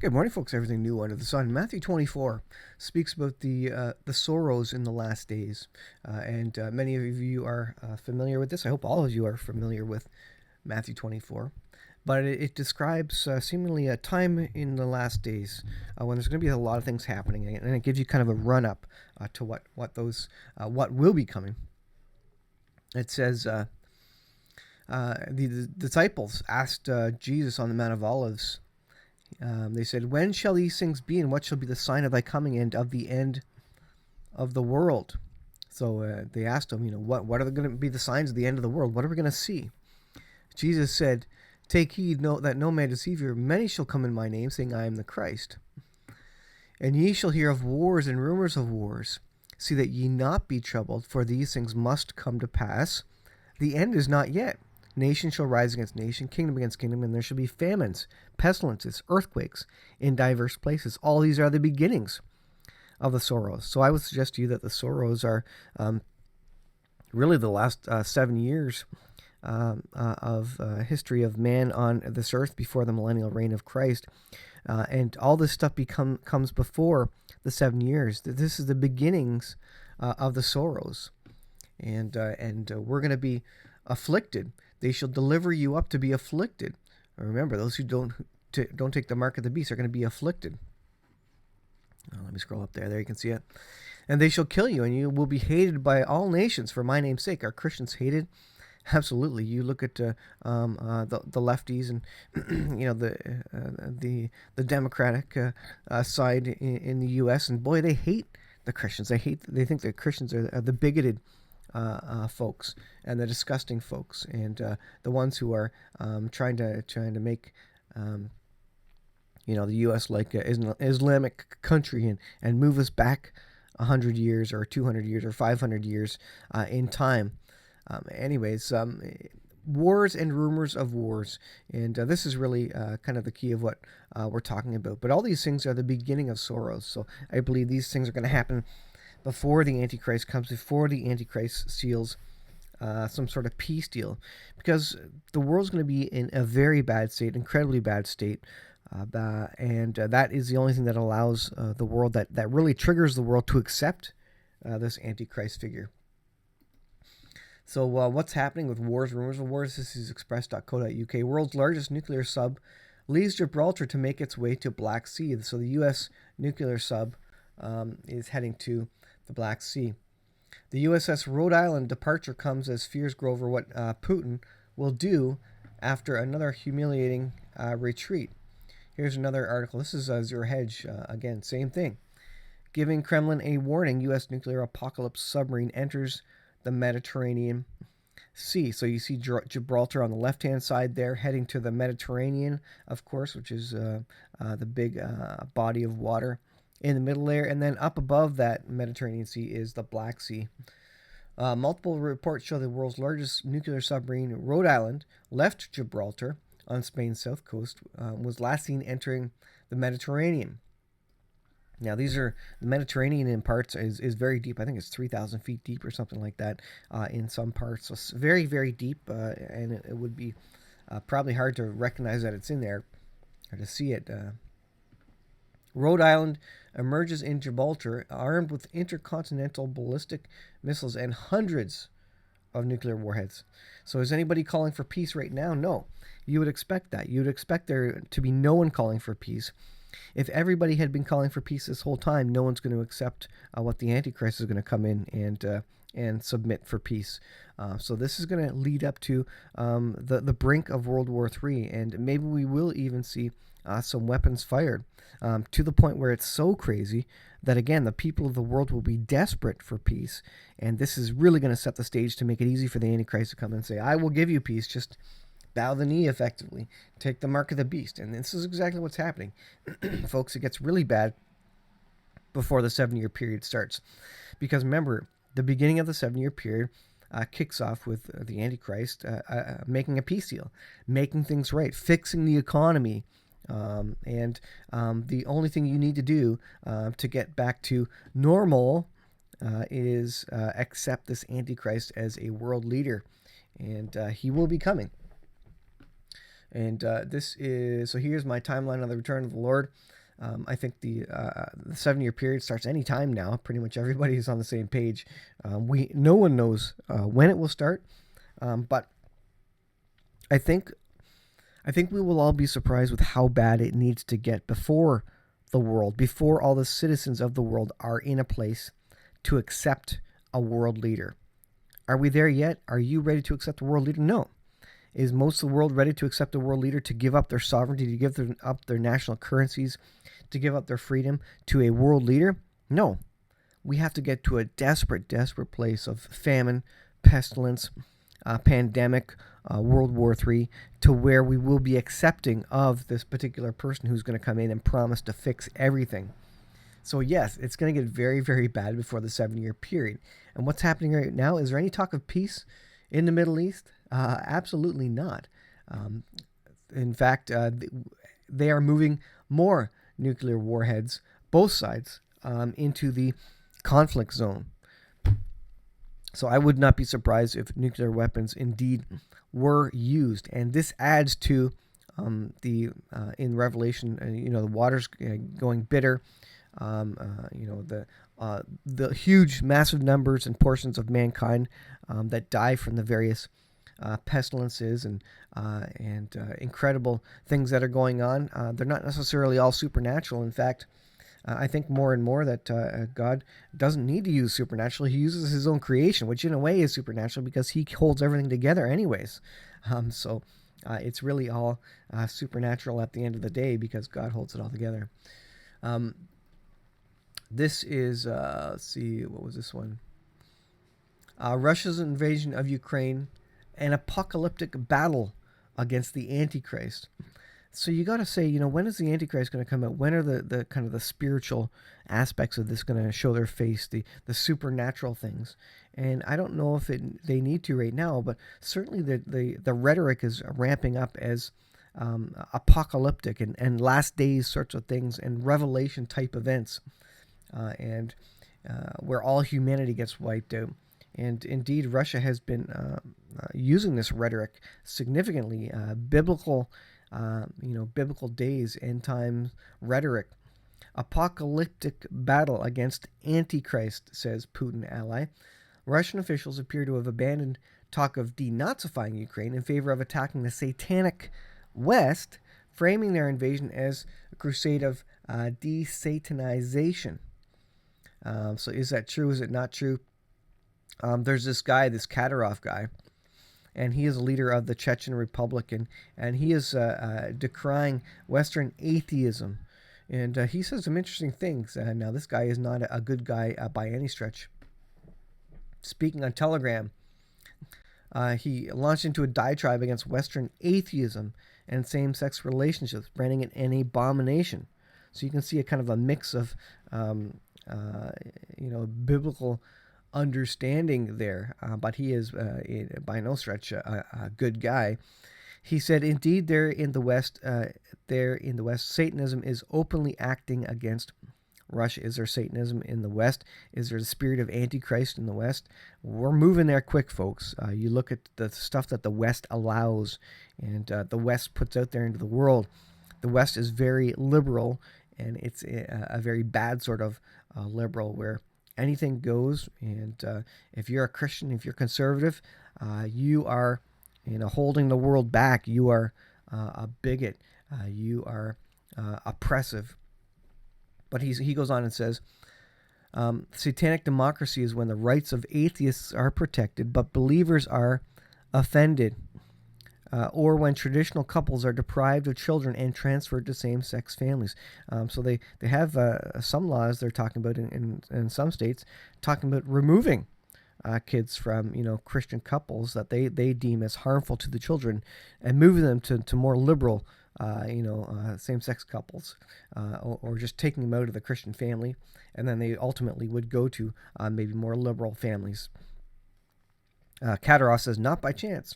Good morning, folks. Everything new under the sun. Matthew 24 speaks about the sorrows in the last days, and many of you are familiar with this. I hope all of you are familiar with Matthew 24, but it describes seemingly a time in the last days when there's going to be a lot of things happening, and it gives you kind of a run up to what will be coming. It says. The disciples asked Jesus on the Mount of Olives. They said, "When shall these things be, and what shall be the sign of thy coming and of the end of the world?" So they asked him, what are going to be the signs of the end of the world? What are we going to see? Jesus said, "Take heed that no man deceive you. Many shall come in my name, saying, I am the Christ. And ye shall hear of wars and rumors of wars. See that ye not be troubled, for these things must come to pass. The end is not yet. Nation shall rise against nation, kingdom against kingdom, and there shall be famines, pestilences, earthquakes in diverse places. All these are the beginnings of the sorrows." So I would suggest to you that the sorrows are really the last 7 years of history of man on this earth before the millennial reign of Christ. And all this stuff comes before the 7 years. This is the beginnings of the sorrows. And we're going to be afflicted. They shall deliver you up to be afflicted. Remember, those who don't take the mark of the beast are going to be afflicted. Let me scroll up there. There you can see it. "And they shall kill you, and you will be hated by all nations for my name's sake." Are Christians hated? Absolutely. You look at the lefties and the Democratic side in the U.S. and boy, they hate the Christians. They think that Christians are the bigoted folks and the disgusting folks, and the ones who are trying to make the U.S. like an Islamic country and move us back 100 years or 200 years or 500 years in time. Anyways, wars and rumors of wars, and this is really kind of the key of what we're talking about. But all these things are the beginning of sorrows. So I believe these things are going to happen before the Antichrist comes, before the Antichrist seals some sort of peace deal, because the world's going to be in a very bad state, incredibly bad state, and that is the only thing that allows the world, that really triggers the world to accept this Antichrist figure. So what's happening with wars, rumors of wars? This is express.co.uk. World's largest nuclear sub leaves Gibraltar to make its way to Black Sea. So the U.S. nuclear sub is heading to the Black Sea. The USS Rhode Island departure comes as fears grow over what Putin will do after another humiliating retreat. Here's another article. This is Zero Hedge. Again, same thing. Giving Kremlin a warning, U.S. nuclear apocalypse submarine enters the Mediterranean Sea. So you see Gibraltar on the left-hand side there, heading to the Mediterranean, of course, which is the big body of water in the middle there, and then up above that Mediterranean Sea is the Black Sea. Multiple reports show the world's largest nuclear submarine, Rhode Island, left Gibraltar on Spain's south coast, was last seen entering the Mediterranean. Now, the Mediterranean in parts is very deep. I think it's 3,000 feet deep or something like that in some parts. So it's very, very deep, and it would be probably hard to recognize that it's in there or to see it. Rhode Island emerges in Gibraltar armed with intercontinental ballistic missiles and hundreds of nuclear warheads. So is anybody calling for peace right now? No. You would expect that. You would expect there to be no one calling for peace. If everybody had been calling for peace this whole time, no one's going to accept what the Antichrist is going to come in and submit for peace. So this is going to lead up to the brink of World War III, and maybe we will even see some weapons fired to the point where it's so crazy that, again, the people of the world will be desperate for peace. And this is really going to set the stage to make it easy for the Antichrist to come and say, I will give you peace, just bow the knee effectively, take the mark of the beast. And this is exactly what's happening. Folks, it gets really bad before the 7-year period starts. Because remember, the beginning of the 7-year period kicks off with the Antichrist making a peace deal, making things right, fixing the economy. And the only thing you need to do to get back to normal is accept this Antichrist as a world leader. And he will be coming. And this is so. Here's my timeline on the return of the Lord. I think the 7-year period starts any time now. Pretty much everybody is on the same page. No one knows when it will start, but I think we will all be surprised with how bad it needs to get before before all the citizens of the world are in a place to accept a world leader. Are we there yet? Are you ready to accept a world leader? No. Is most of the world ready to accept a world leader, to give up their sovereignty, to give up their national currencies, to give up their freedom to a world leader? No. We have to get to a desperate, desperate place of famine, pestilence, pandemic, World War III, to where we will be accepting of this particular person who's going to come in and promise to fix everything. So yes, it's going to get very, very bad before the 7-year period. And what's happening right now? Is there any talk of peace in the Middle East? Absolutely not. In fact, they are moving more nuclear warheads, both sides, into the conflict zone. So I would not be surprised if nuclear weapons indeed were used. And this adds to in Revelation, the waters going bitter. The huge, massive numbers and portions of mankind that die from the various pestilences and incredible things that are going on. They're not necessarily all supernatural. In fact, I think more and more that God doesn't need to use supernatural. He uses his own creation, which in a way is supernatural because he holds everything together anyways. So it's really all supernatural at the end of the day because God holds it all together. This is, let's see, what was this one? Russia's invasion of Ukraine, an apocalyptic battle against the Antichrist. So you got to say, when is the Antichrist going to come out? When are the kind of the spiritual aspects of this going to show their face, the supernatural things? And I don't know if they need to right now, but certainly the rhetoric is ramping up as apocalyptic and last days sorts of things and revelation type events, and where all humanity gets wiped out. And indeed, Russia has been using this rhetoric significantly, biblical days, end time rhetoric. Apocalyptic battle against Antichrist, says Putin ally. Russian officials appear to have abandoned talk of denazifying Ukraine in favor of attacking the satanic West, framing their invasion as a crusade of desatanization. So is that true? Is it not true? There's this guy, this Kadyrov guy, and he is a leader of the Chechen Republic, and he is decrying Western atheism. And he says some interesting things. Now, this guy is not a good guy by any stretch. Speaking on Telegram, he launched into a diatribe against Western atheism and same-sex relationships, branding it an abomination. So you can see a kind of a mix of, biblical understanding there, but he is by no stretch a good guy. He said, "Indeed, there in the West, Satanism is openly acting against Russia." Is there Satanism in the West? Is there the spirit of Antichrist in the West? We're moving there quick, folks. You look at the stuff that the West allows, and the West puts out there into the world. The West is very liberal, and it's a very bad sort of liberal where anything goes. And if you're a Christian, if you're conservative, you are, holding the world back. You are a bigot. You are oppressive. But he goes on and says, satanic democracy is when the rights of atheists are protected, but believers are offended. Or when traditional couples are deprived of children and transferred to same-sex families. So they have some laws they're talking about in some states, talking about removing kids from Christian couples that they deem as harmful to the children, and moving them to more liberal same-sex couples, or just taking them out of the Christian family, and then they ultimately would go to maybe more liberal families. Kadyrov says, not by chance.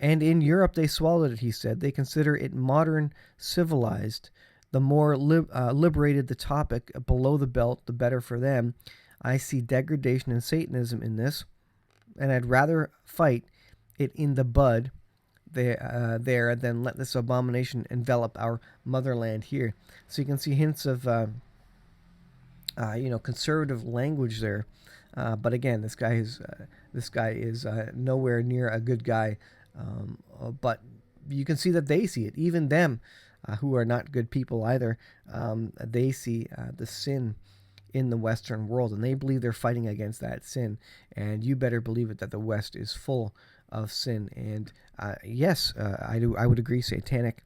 And in Europe, they swallowed it, he said. They consider it modern, civilized. The more liberated the topic below the belt, the better for them. I see degradation and Satanism in this, and I'd rather fight it in the bud there, then let this abomination envelop our motherland here. So you can see hints of conservative language there. But again, this guy is nowhere near a good guy. But you can see that they see it, even them, who are not good people either. They see the sin in the Western world, and they believe they're fighting against that sin. And you better believe it that the West is full of sin. And yes, I would agree, satanic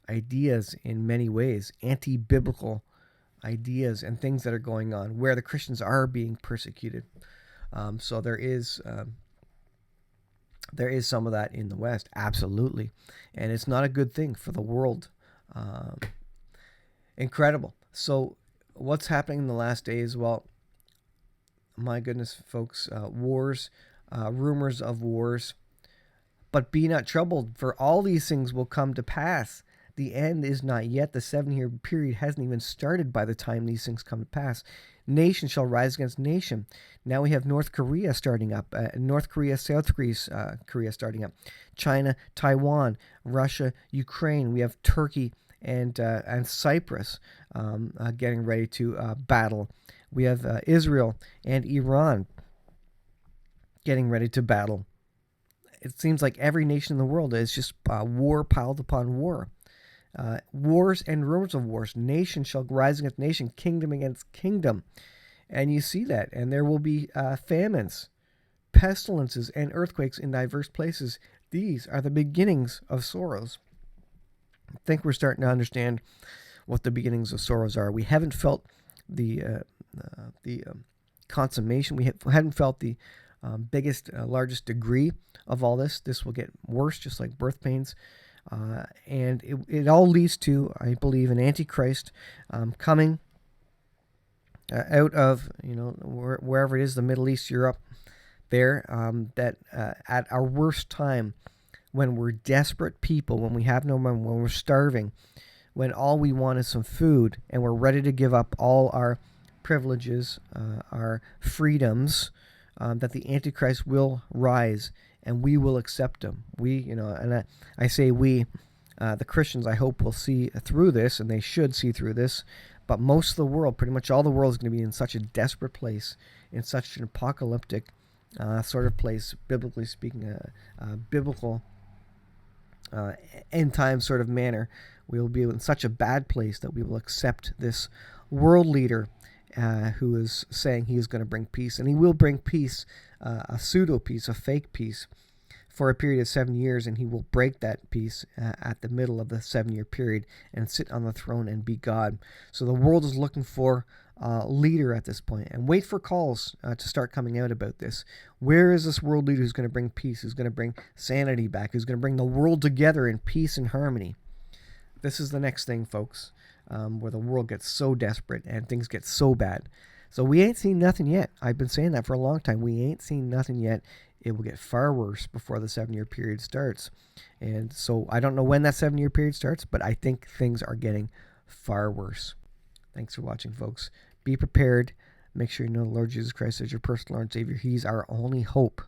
ideas in many ways, anti-biblical ideas and things that are going on where the Christians are being persecuted. So there is some of that in the West, absolutely, and it's not a good thing for the world. Um, Incredible. So, what's happening in the last days? Well, my goodness, folks, wars, rumors of wars. But be not troubled, for all these things will come to pass. The end is not yet. The 7 year period hasn't even started by the time these things come to pass. Nation shall rise against nation. Now we have North Korea starting up, North Korea, South Korea starting up, China, Taiwan, Russia, Ukraine. We have Turkey and Cyprus getting ready to battle. We have Israel and Iran getting ready to battle. It seems like every nation in the world is just war piled upon war. Wars and rumors of wars. Nation shall rise against nation, kingdom against kingdom. And you see that. And there will be famines, pestilences, and earthquakes in diverse places. These are the beginnings of sorrows. I think we're starting to understand what the beginnings of sorrows are. We haven't felt the consummation. We haven't felt the biggest, largest degree of all this. This will get worse, just like birth pains. And it all leads to, I believe, an antichrist coming out of, wherever it is, the Middle East, Europe, there, that at our worst time, when we're desperate people, when we have no money, when we're starving, when all we want is some food, and we're ready to give up all our privileges, our freedoms, that the Antichrist will rise and we will accept him. I say we, the Christians, I hope will see through this, and they should see through this. But most of the world, pretty much all the world, is going to be in such a desperate place, in such an apocalyptic sort of place, biblically speaking, biblical end time sort of manner. We will be in such a bad place that we will accept this world leader who is saying he is going to bring peace. And he will bring peace, a pseudo peace, a fake peace, for a period of 7 years, and he will break that peace at the middle of the 7 year period and sit on the throne and be God. So the world is looking for a leader at this point, and wait for calls to start coming out about this. Where is this world leader who's going to bring peace, who's going to bring sanity back, who's going to bring the world together in peace and harmony? This is the next thing, folks, where the world gets so desperate and things get so bad. So we ain't seen nothing yet. I've been saying that for a long time. We ain't seen nothing yet. It will get far worse before the 7 year period starts. And so I don't know when that 7 year period starts, but I think things are getting far worse. Thanks for watching, folks. Be prepared. Make sure you know the Lord Jesus Christ is your personal Lord and Savior. He's our only hope.